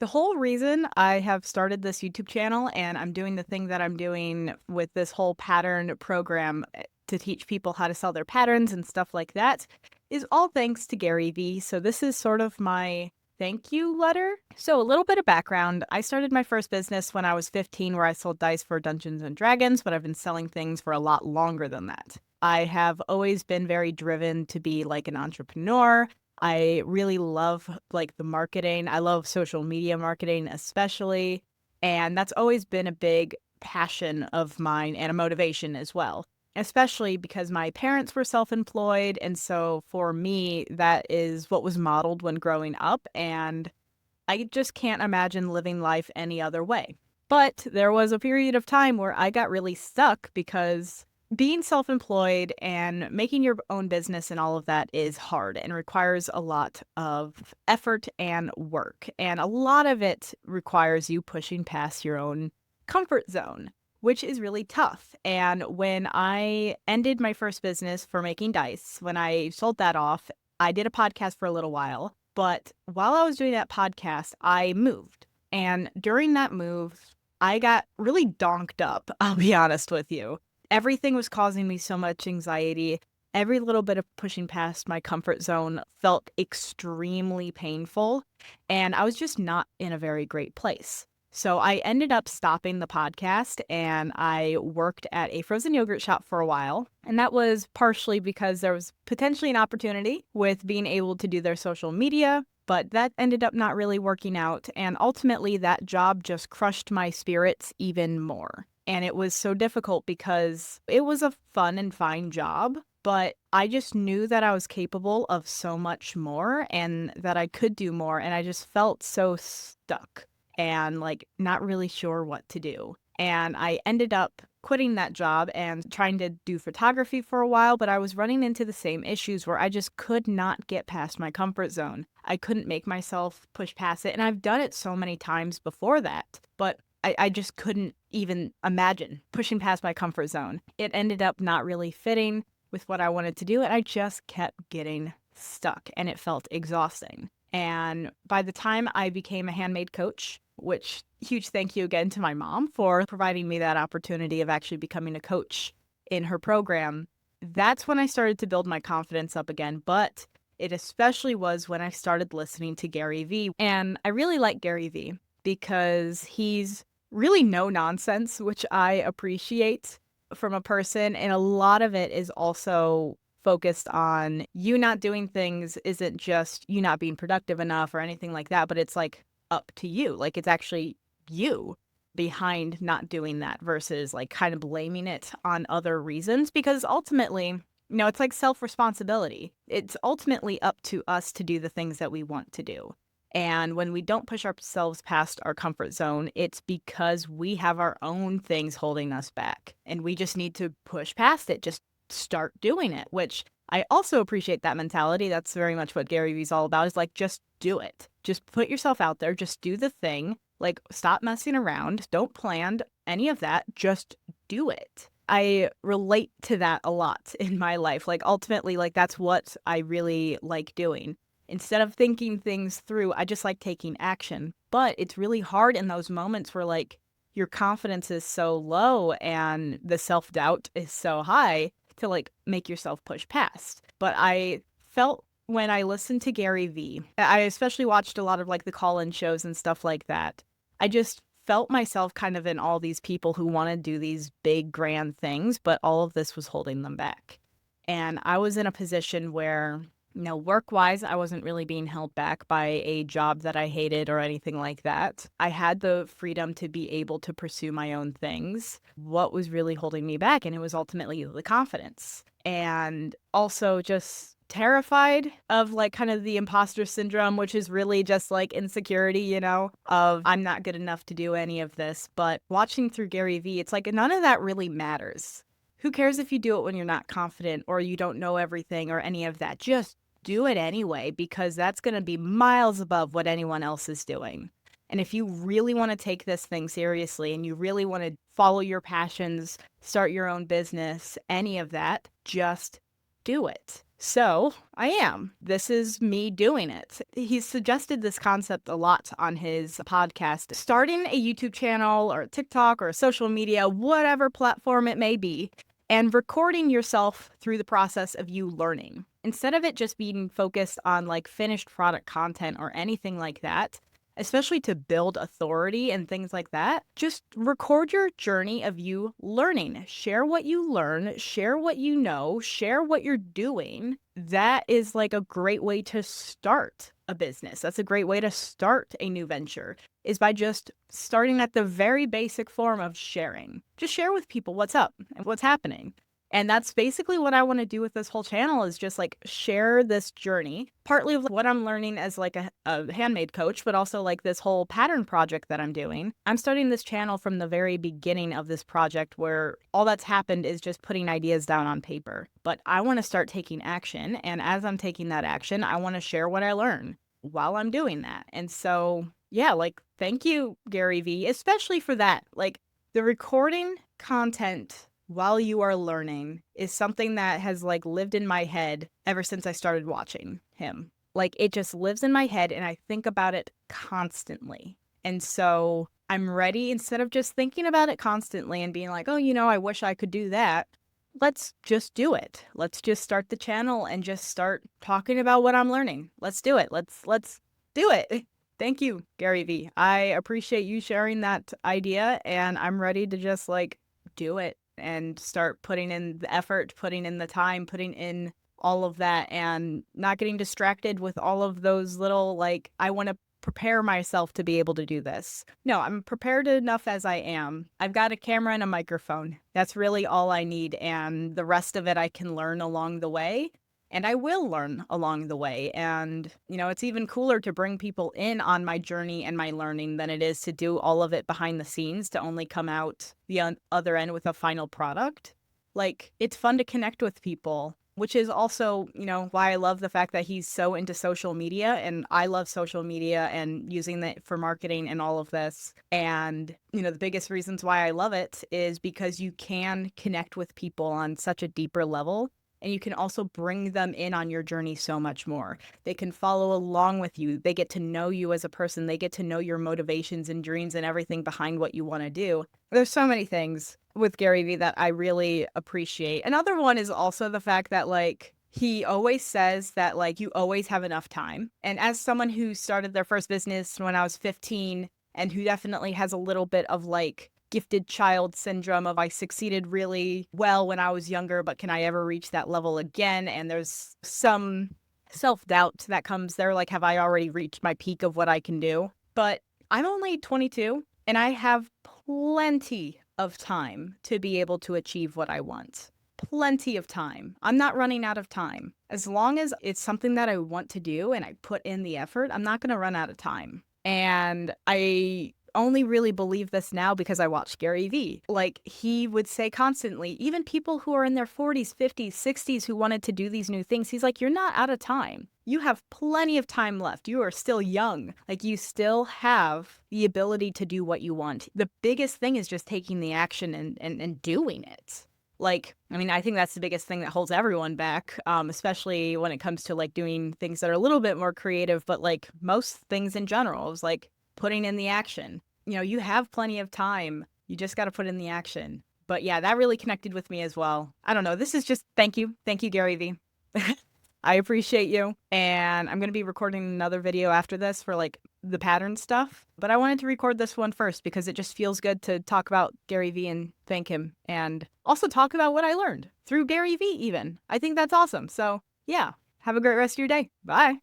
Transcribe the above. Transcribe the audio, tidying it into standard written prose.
The whole reason I have started this YouTube channel and I'm doing the thing that I'm doing with this whole pattern program to teach people how to sell their patterns and stuff like that is all thanks to GaryVee. So this is sort of my thank you letter. So a little bit of background. I started my first business when I was 15 where I sold dice for Dungeons and Dragons, but I've been selling things for a lot longer than that. I have always been very driven to be like an entrepreneur. I really love like the marketing. I love social media marketing especially, and that's always been a big passion of mine and a motivation as well. Especially because my parents were self-employed, and so for me that is what was modeled when growing up, and I just can't imagine living life any other way. But there was a period of time where I got really stuck because being self employed and making your own business and all of that is hard and requires a lot of effort and work. And a lot of it requires you pushing past your own comfort zone, which is really tough. And when I ended my first business for making dice, when I sold that off, I did a podcast for a little while. But while I was doing that podcast, I moved. And during that move, I got really donked up, I'll be honest with you. Everything was causing me so much anxiety. Every little bit of pushing past my comfort zone felt extremely painful, and I was just not in a very great place. So I ended up stopping the podcast and I worked at a frozen yogurt shop for a while. And that was partially because there was potentially an opportunity with being able to do their social media, but that ended up not really working out. And ultimately, that job just crushed my spirits even more. And it was so difficult because it was a fun and fine job, but I just knew that I was capable of so much more and that I could do more. And I just felt so stuck and like not really sure what to do. And I ended up quitting that job and trying to do photography for a while, but I was running into the same issues where I just could not get past my comfort zone. I couldn't make myself push past it. And I've done it so many times before that, but I just couldn't even imagine pushing past my comfort zone. It ended up not really fitting with what I wanted to do, and I just kept getting stuck, and it felt exhausting. And by the time I became a handmade coach, which huge thank you again to my mom for providing me that opportunity of actually becoming a coach in her program, that's when I started to build my confidence up again. But it especially was when I started listening to Gary Vee. And I really like Gary Vee because he's really no nonsense, which I appreciate from a person. And a lot of it is also focused on you not doing things isn't just you not being productive enough or anything like that, but it's like up to you. Like it's actually you behind not doing that versus like kind of blaming it on other reasons because ultimately, it's like self-responsibility. It's ultimately up to us to do the things that we want to do. And when we don't push ourselves past our comfort zone, it's because we have our own things holding us back. And we just need to push past it, just start doing it, which I also appreciate that mentality. That's very much what Gary Vee's all about is like, just do it. Just put yourself out there. Just do the thing. Like, stop messing around. Don't plan any of that. Just do it. I relate to that a lot in my life. Like, ultimately, like, that's what I really like doing. Instead of thinking things through, I just like taking action. But it's really hard in those moments where, like, your confidence is so low and the self-doubt is so high to, like, make yourself push past. But I felt when I listened to Gary Vee, I especially watched a lot of, like, the call-in shows and stuff like that. I just felt myself kind of in all these people who want to do these big, grand things, but all of this was holding them back. And I was in a position where work-wise, I wasn't really being held back by a job that I hated or anything like that. I had the freedom to be able to pursue my own things. What was really holding me back? And it was ultimately the confidence. And also just terrified of like kind of the imposter syndrome, which is really just like insecurity, of I'm not good enough to do any of this. But watching through Gary Vee, it's like none of that really matters. Who cares if you do it when you're not confident or you don't know everything or any of that? Just do it anyway, because that's going to be miles above what anyone else is doing. And if you really want to take this thing seriously and you really want to follow your passions, start your own business, any of that, just do it. So I am. This is me doing it. He's suggested this concept a lot on his podcast. Starting a YouTube channel or TikTok or social media, whatever platform it may be, and recording yourself through the process of you learning. Instead of it just being focused on like finished product content or anything like that, especially to build authority and things like that, just record your journey of you learning. Share what you learn, share what you know, share what you're doing. That is like a great way to start a business. That's a great way to start a new venture, is by just starting at the very basic form of sharing. Just share with people what's up and what's happening. And that's basically what I want to do with this whole channel, is just like share this journey, partly of what I'm learning as like a handmade coach, but also like this whole pattern project that I'm doing. I'm starting this channel from the very beginning of this project, where all that's happened is just putting ideas down on paper. But I want to start taking action. And as I'm taking that action, I want to share what I learn while I'm doing that. And so, yeah, like, thank you, GaryVee, especially for that. Like, the recording content while you are learning is something that has like lived in my head ever since I started watching him. Like, it just lives in my head and I think about it constantly. And so I'm ready, instead of just thinking about it constantly and being like, oh, I wish I could do that. Let's just do it. Let's just start the channel and just start talking about what I'm learning. Let's do it. Let's do it. Thank you, GaryVee. I appreciate you sharing that idea, and I'm ready to just like do it and start putting in the effort, putting in the time, putting in all of that, and not getting distracted with all of those little, like, I want to prepare myself to be able to do this. No, I'm prepared enough as I am. I've got a camera and a microphone. That's really all I need, and the rest of it I can learn along the way. And I will learn along the way. And, it's even cooler to bring people in on my journey and my learning than it is to do all of it behind the scenes to only come out the other end with a final product. Like, it's fun to connect with people, which is also, why I love the fact that he's so into social media, and I love social media and using that for marketing and all of this. And, the biggest reasons why I love it is because you can connect with people on such a deeper level. And you can also bring them in on your journey so much more. They can follow along with you. They get to know you as a person. They get to know your motivations and dreams and everything behind what you want to do. There's so many things with GaryVee that I really appreciate. Another one is also the fact that, like, he always says that, like, you always have enough time. And as someone who started their first business when I was 15 and who definitely has a little bit of, like, gifted child syndrome of, I succeeded really well when I was younger, but can I ever reach that level again? And there's some self-doubt that comes there, like, have I already reached my peak of what I can do? But I'm only 22 and I have plenty of time to be able to achieve what I want. Plenty of time. I'm not running out of time. As long as it's something that I want to do and I put in the effort, I'm not going to run out of time. And I only really believe this now because I watch GaryVee. Like, he would say constantly, even people who are in their 40s, 50s, 60s who wanted to do these new things, he's like, you're not out of time. You have plenty of time left. You are still young. Like, you still have the ability to do what you want. The biggest thing is just taking the action and doing it. Like, I mean, I think that's the biggest thing that holds everyone back, especially when it comes to, like, doing things that are a little bit more creative, but, like, most things in general is, like, putting in the action. You have plenty of time. You just got to put in the action. But yeah, that really connected with me as well. I don't know. This is just thank you. Thank you, GaryVee. I appreciate you. And I'm going to be recording another video after this for, like, the pattern stuff. But I wanted to record this one first because it just feels good to talk about GaryVee and thank him. And also talk about what I learned through GaryVee even. I think that's awesome. So yeah, have a great rest of your day. Bye.